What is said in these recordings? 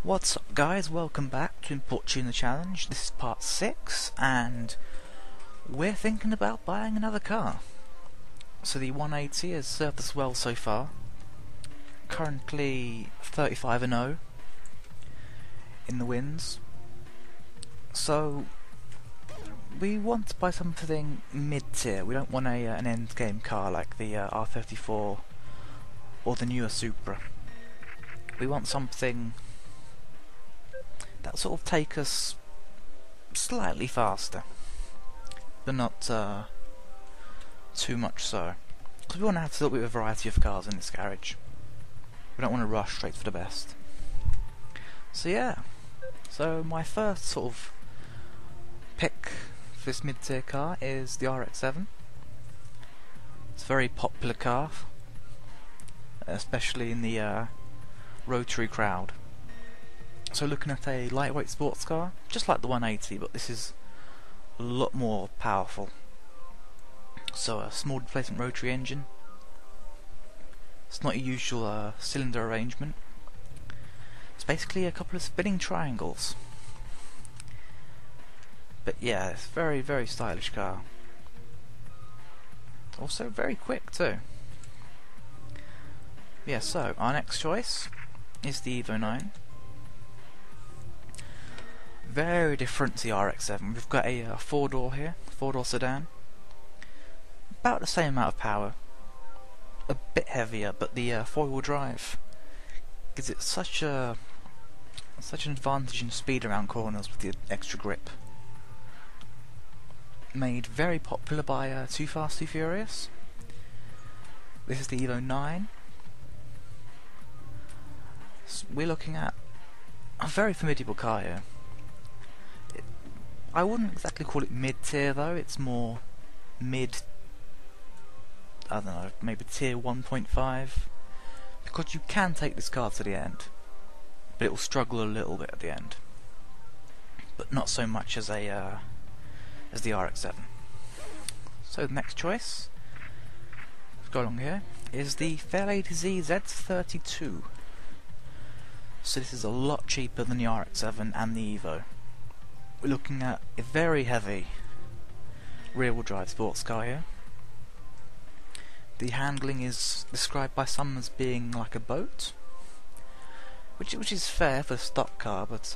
What's up guys, welcome back to Import Tuner Challenge. This is part 6 and we're thinking about buying another car. So the 180 has served us well so far. Currently 35-0 in the wins. So we want to buy something mid-tier. We don't want an end-game car like the R34 or the newer Supra. We want something that sort of take us slightly faster, but not too much so. Because we want to have a little bit of a variety of cars in this garage. We don't want to rush straight for the best. So yeah, so my first sort of pick for this mid-tier car is the RX-7. It's a very popular car, especially in the rotary crowd. So looking at a lightweight sports car, just like the 180, but this is a lot more powerful. So a small displacement rotary engine. It's not a usual cylinder arrangement. It's basically a couple of spinning triangles. But yeah, it's a very, very stylish car. Also very quick too. Yeah, so our next choice is the Evo 9. Very different to the RX-7. We've got a 4-door here, 4-door sedan. About the same amount of power. A bit heavier, but the 4-wheel drive gives it such an advantage in speed around corners with the extra grip. Made very popular by Too Fast, Too Furious. This is the Evo 9. So we're looking at a very formidable car here. I wouldn't exactly call it mid-tier though, it's more mid, I don't know, maybe tier 1.5, because you can take this car to the end, but it will struggle a little bit at the end, but not so much as the RX-7. So the next choice, let's go along here, is the Fairlady Z Z32. So this is a lot cheaper than the RX-7 and the Evo. We're looking at a very heavy rear-wheel drive sports car here. The handling is described by some as being like a boat, which is fair for a stock car, but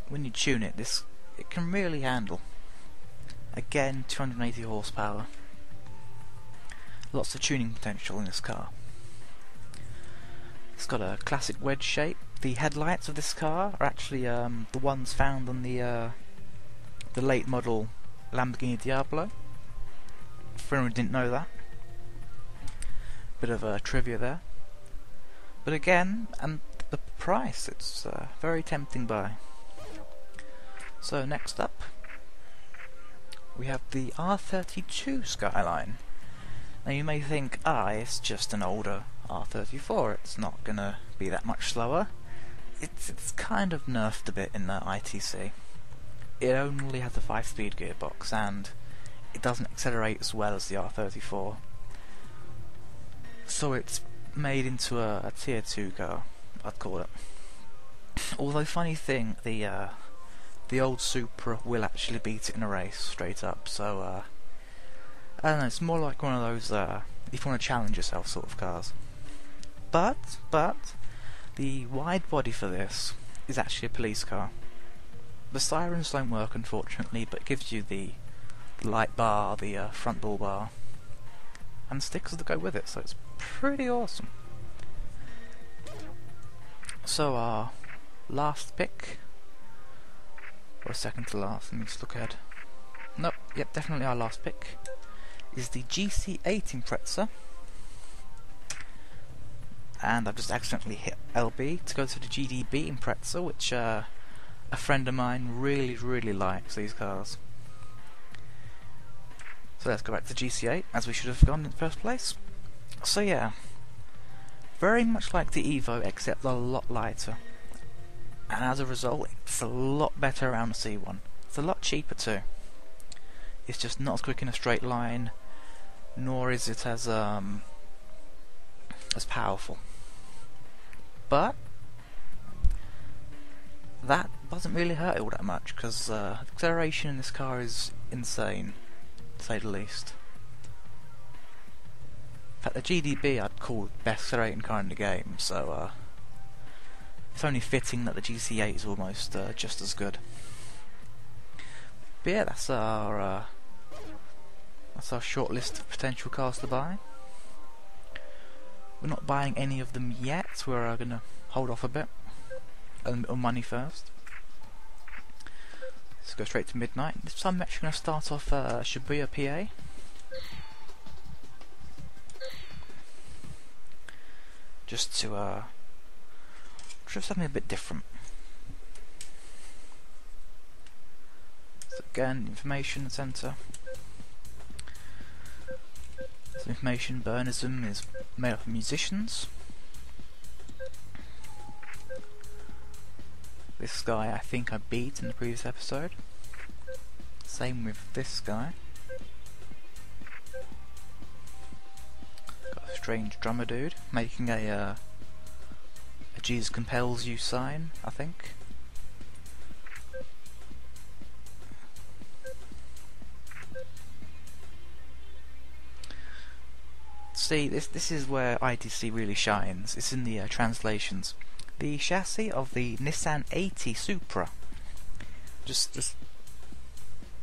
when you tune it, it can really handle. Again, 280 horsepower. Lots of tuning potential in this car. It's got a classic wedge shape. The headlights of this car are actually the ones found on the late model Lamborghini Diablo. For anyone who didn't know that. Bit of trivia there. But again, and the price, it's a very tempting buy. So next up, we have the R32 Skyline. Now you may think, it's just an older R34, it's not gonna be that much slower. It's kind of nerfed a bit in the ITC. It only has a 5-speed gearbox and it doesn't accelerate as well as the R34. So it's made into a tier 2 car, I'd call it. Although funny thing, the old Supra will actually beat it in a race straight up, so I don't know, it's more like one of those if you want to challenge yourself sort of cars. But the wide body for this is actually a police car. The sirens don't work unfortunately, but it gives you the light bar, the front door bar, and stickers that go with it, so it's pretty awesome. So our last pick, or second to last, let me just look ahead. Nope, yep, definitely our last pick, is the GC8 Impreza. And I've just accidentally hit LB to go to the GDB Impreza, which a friend of mine really likes these cars. So let's go back to GC8, as we should have gone in the first place. So yeah, very much like the Evo, except a lot lighter. And as a result, it's a lot better around the C1. It's a lot cheaper too. It's just not as quick in a straight line, nor is it as powerful. But that doesn't really hurt it all that much, because the acceleration in this car is insane, to say the least. In fact, the GDB I'd call the best accelerating car in the game, so it's only fitting that the GC8 is almost just as good. But yeah, that's our short list of potential cars to buy. We're not buying any of them yet. We're going to hold off a bit on money first. Let's go straight to midnight. This time I'm actually going to start off Shibuya, PA. Just to try something a bit different. So again, information centre. This information burnism is made up of musicians. This guy I think I beat in the previous episode. Same with this guy. Got a strange drummer dude making a Jesus compels you sign, I think. See, this is where ITC really shines. It's in the translations. The chassis of the Nissan 80 Supra. Just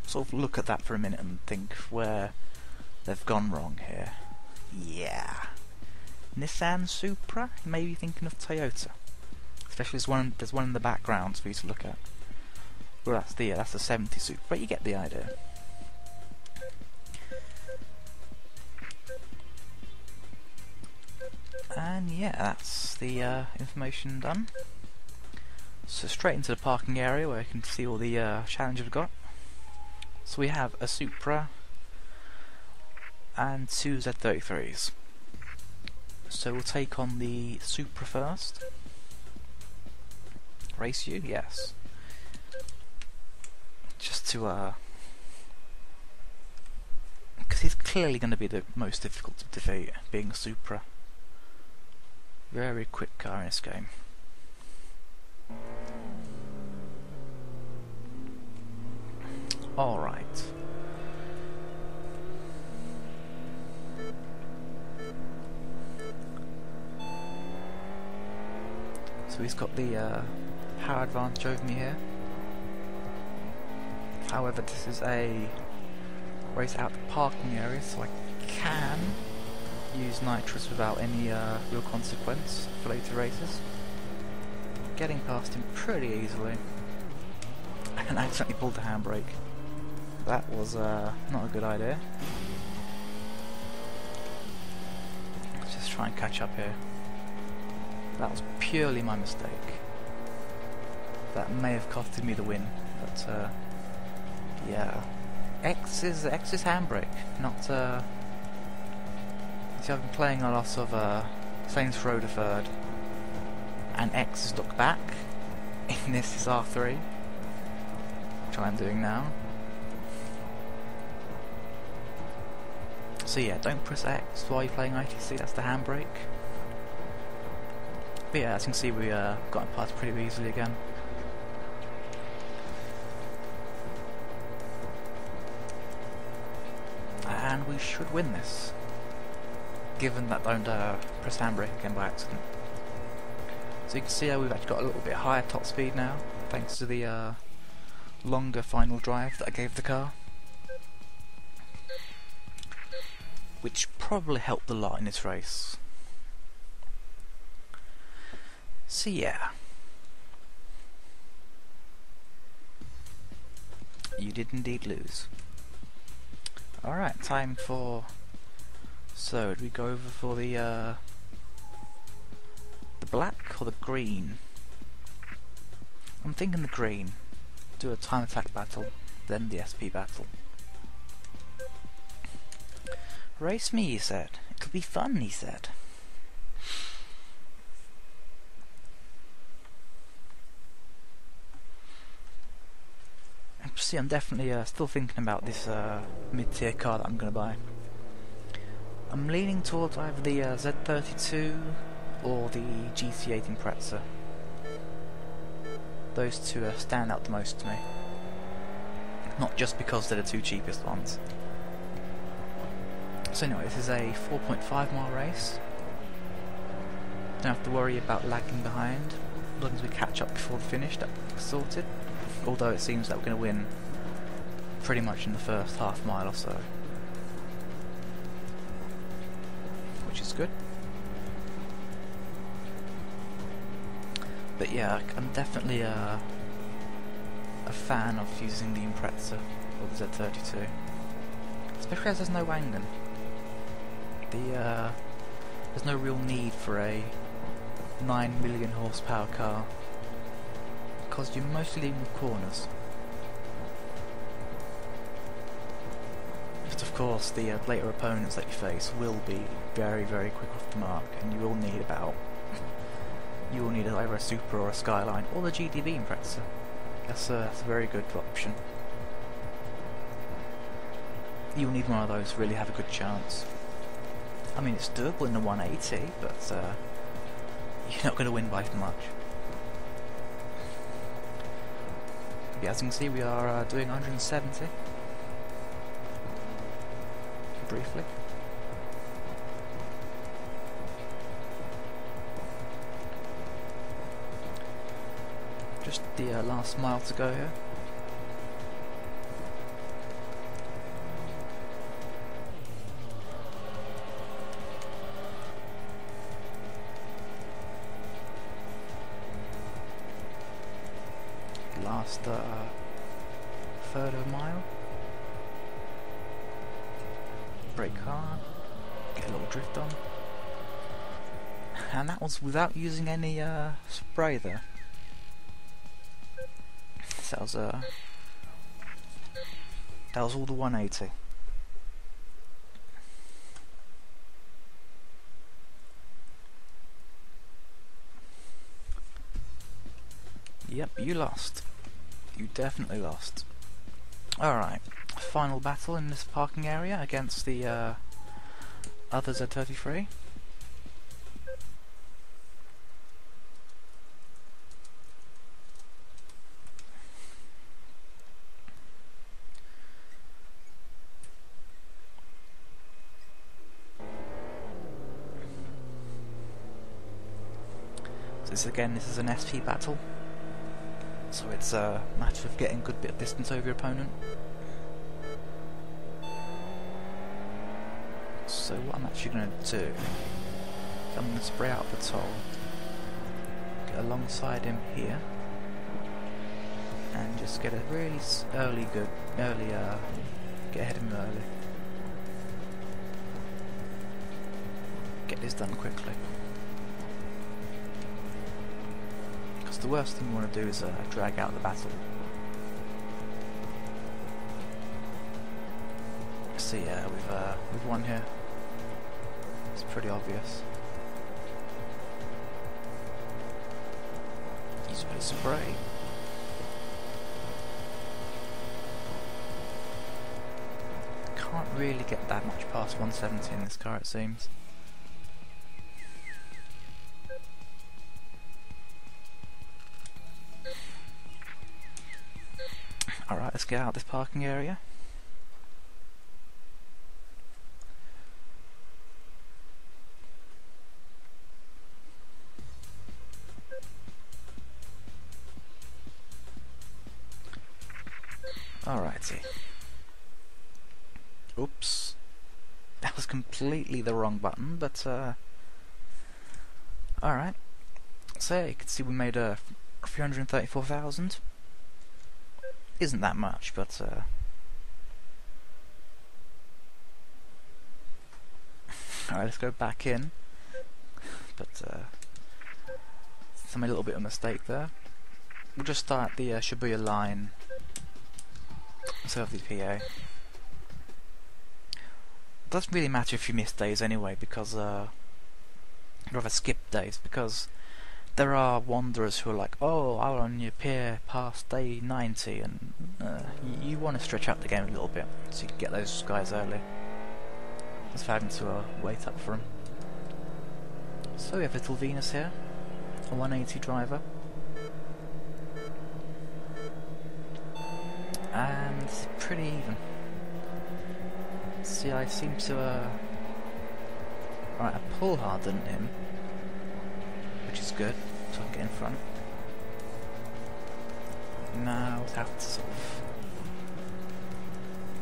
sort of look at that for a minute and think where they've gone wrong here. Yeah. Nissan Supra? You may be thinking of Toyota. Especially there's one in the background for you to look at. Well, that's the 70 Supra, but you get the idea. And yeah, that's the information done. So straight into the parking area where you can see all the challenges we've got. So we have a Supra and two Z33s. So we'll take on the Supra first. Race you? Yes. Just to because he's clearly going to be the most difficult to defeat, being a Supra. Very quick car in this game. Alright. So he's got the power advantage over me here. However, this is a race out the parking area, so I can use nitrous without any real consequence for later races. Getting past him pretty easily. And I accidentally pulled the handbrake. That was not a good idea. Let's just try and catch up here. That was purely my mistake. That may have costed me the win, but yeah. X is handbrake, not see, I've been playing a lot of Saints Row the Third, and X is look back. In this is R3, which I'm doing now. So yeah, don't press X while you're playing ITC, that's the handbrake. But yeah, as you can see, we got past pretty easily again. And we should win this, given that I don't press handbrake again by accident. So you can see how we've actually got a little bit higher top speed now, thanks to the longer final drive that I gave the car, which probably helped a lot in this race. So yeah, you did indeed lose. Alright, time for... So, do we go over for the black or the green? I'm thinking the green. Do a time attack battle, then the SP battle. Race me, he said. It'll be fun, he said. See, I'm definitely still thinking about this mid-tier car that I'm going to buy. I'm leaning towards either the Z32 or the GC8 Impreza. those two stand out the most to me. Not just because they're the two cheapest ones. So anyway, this is a 4.5 mile race. Don't have to worry about lagging behind. As long as we catch up before the finish, that's sorted. Although it seems that we're going to win pretty much in the first half mile or so. Which is good. But yeah, I'm definitely a fan of using the Impreza or the Z32. Especially as there's no Wangan. There's no real need for a 9 million horsepower car, because you're mostly in with corners. But of course the later opponents that you face will be very, very quick off the mark, and you will need either a Supra or a Skyline or the GDB Impreza. That's a very good option. You'll need one of those to really have a good chance. I mean, it's doable in the 180, but you're not going to win by much. But as you can see, we are doing 170. Briefly. Just the last mile to go here. Last third of a mile. Brake hard. Get a little drift on. And that was without using any spray there. So that was all the 180. Yep, you lost. You definitely lost. Alright, final battle in this parking area against the other Z33. So this is an SP battle. So it's a matter of getting a good bit of distance over your opponent. So what I'm actually going to do, I'm going to spray out the toll, get alongside him here, and just get a really get ahead of him early. Get this done quickly. The worst thing you want to do is drag out the battle. So yeah, we've won here. It's pretty obvious. Use a bit of spray. Can't really get that much past 170 in this car, it seems. Alright, let's get out of this parking area. Alrighty. Oops. That was completely the wrong button, but alright. So you can see we made 334,000. Isn't that much, but alright, let's go back in. But I made a little bit of a mistake there. We'll just start the Shibuya line instead of the PA. Doesn't really matter if you miss days anyway, because or rather skip days, because there are wanderers who are like, oh, I'll only appear past day 90, and you want to stretch out the game a little bit so you can get those guys early. Just having to wait up for them. So we have little Venus here, a 180 driver. pretty even. See, I seem to, Alright, I pull harder than him, which is good, so I can get in front. Now I'll have to sort of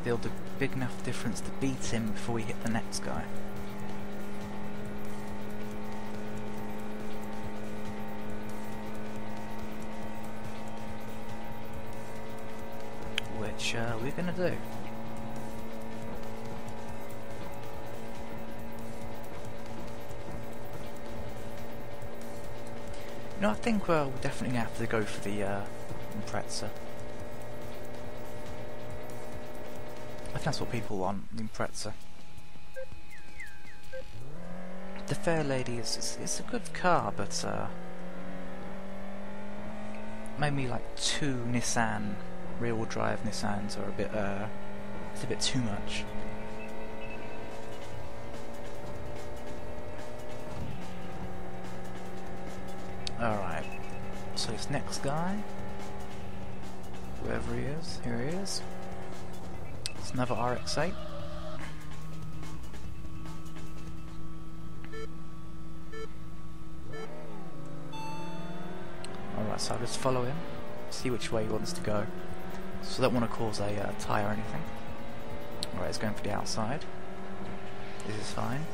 build a big enough difference to beat him before we hit the next guy. Which we're gonna do. You know, I think we'll definitely have to go for the Impreza. I think that's what people want, the Impreza. The Fairlady is a good car, but maybe like 2 Nissan rear-wheel drive Nissans are a bit it's a bit too much. Alright, so this next guy, whoever he is, here he is. It's another RX-8. Alright, so I'll just follow him, see which way he wants to go. So I don't want to cause a tie or anything. Alright, he's going for the outside. This is fine.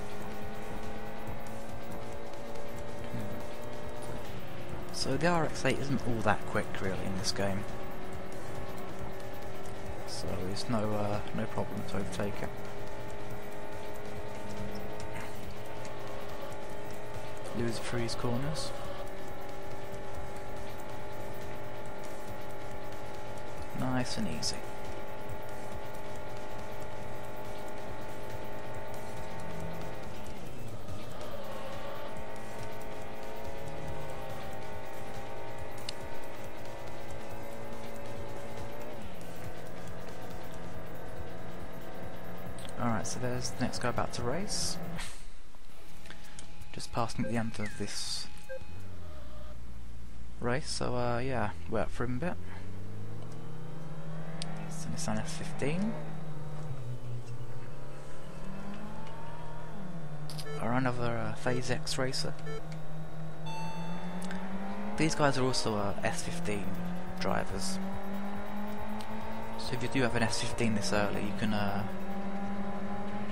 So the RX-8 isn't all that quick really in this game. So there's no problem to overtake it. Lose through his corners. Nice and easy. Alright, so there's the next guy about to race. Just passing at the end of this race, so yeah, wait for him a bit. So Nissan S15. Or another Phase X racer. These guys are also S15 drivers. So if you do have an S15 this early, you can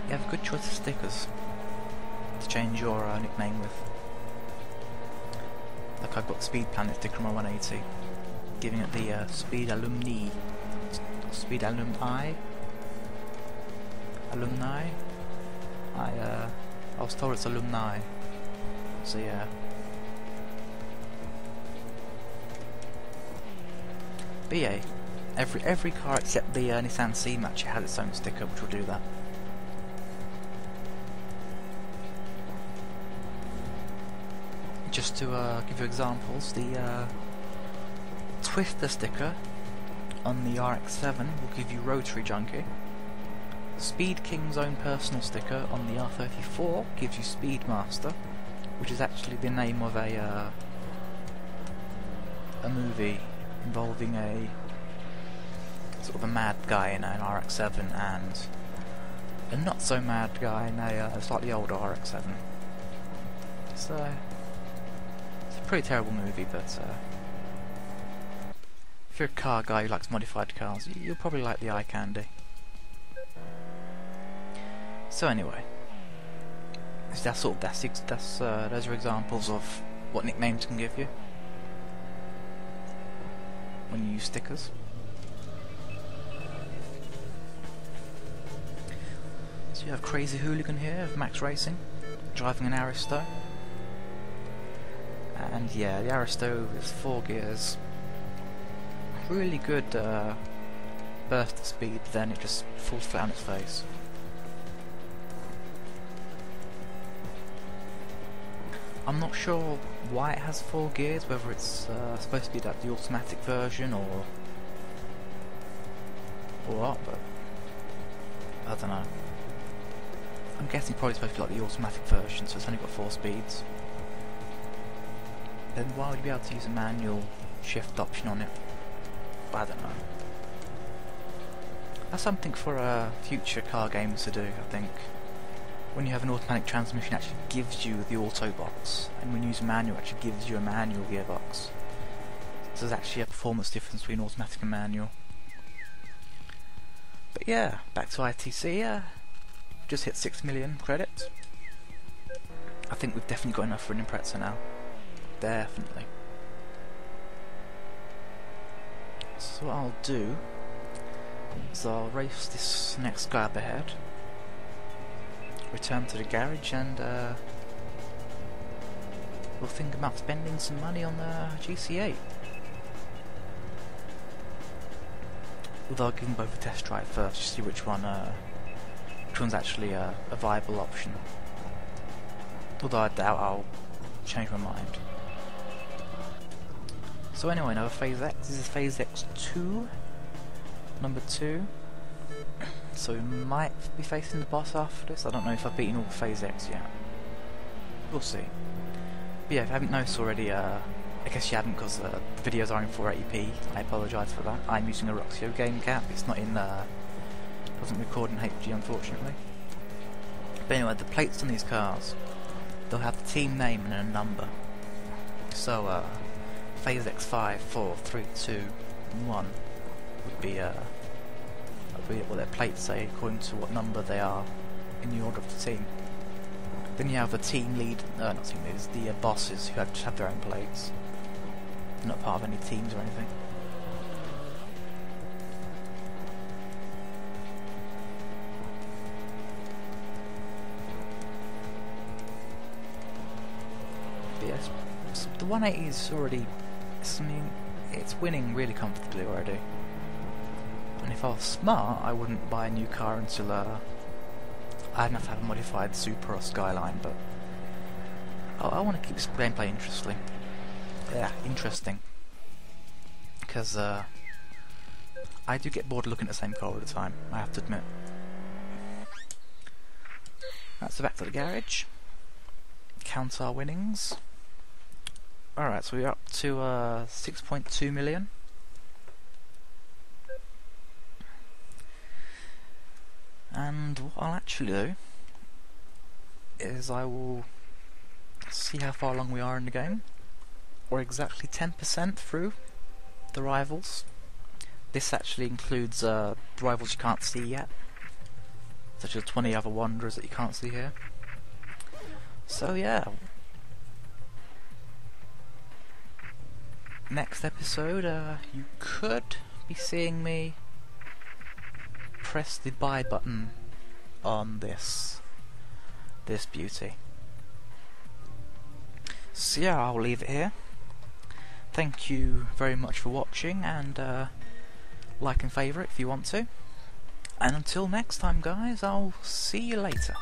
you have a good choice of stickers to change your nickname with. Like I've got Speed Planet sticker on my 180, giving it the Speed Alumni. Speed Alumni. I was told it's alumni. So yeah. But yeah, every car except the Nissan C-Match has its own sticker, which will do that. Just to give you examples, the Twister sticker on the RX-7 will give you Rotary Junkie. Speed King's own personal sticker on the R34 gives you Speedmaster, which is actually the name of a movie involving a sort of a mad guy in an RX-7 and a not so mad guy in a slightly older RX-7. So it's a pretty terrible movie, but if you're a car guy who likes modified cars, you'll probably like the eye candy. So anyway, those are examples of what nicknames can give you when you use stickers. So you have Crazy Hooligan here of Max Racing, driving an Aristo. And yeah, the Aristo is 4 gears. Really good burst of speed, then it just falls flat on its face. I'm not sure why it has 4 gears, whether it's supposed to be like the automatic version or what, but I don't know. I'm guessing probably supposed to be like the automatic version, so it's only got 4 speeds. Then why would you be able to use a manual shift option on it? I don't know. That's something for future car games to do, I think. When you have an automatic transmission, it actually gives you the auto box, and when you use a manual, it actually gives you a manual gearbox. So there's actually a performance difference between automatic and manual. But yeah, back to ITC, just hit 6 million credits. I think we've definitely got enough for an Impreza now. Definitely. So what I'll do is I'll race this next guy up ahead, return to the garage, and we'll think about spending some money on the GC8. Although I'll give them both a test drive first to see which one's actually a viable option. Although I doubt I'll change my mind. So anyway, another Phase X. This is Phase X2, number 2. So we might be facing the boss after this. I don't know if I've beaten all Phase X yet. We'll see. But yeah, if you haven't noticed already, I guess you haven't because the videos are in 480p. I apologise for that. I'm using a Roxio game cap. It's not in, doesn't record in HD, unfortunately. But anyway, the plates on these cars, they'll have the team name and a number. So, Phase X5, 4, 3, 2, 1 would be what their plates say according to what number they are in the order of the team. Then you have the team lead, not team leaders, the bosses who just have their own plates. They're not part of any teams or anything. But yes, so the 180 is already, it's winning really comfortably already. And if I was smart, I wouldn't buy a new car until I don't have to have a modified Supra or Skyline, but I want to keep this gameplay interesting. Yeah, interesting. Because I do get bored looking at the same car all the time, I have to admit. Right, so back to the garage. Count our winnings. Alright, so we're up to 6.2 million. And what I'll actually do is I will see how far along we are in the game. We're exactly 10% through the rivals. This actually includes rivals you can't see yet, such as 20 other wanderers that you can't see here. So yeah, next episode you could be seeing me press the buy button on this beauty. So yeah, I'll leave it here. Thank you very much for watching, and like and favourite if you want to. And until next time guys, I'll see you later.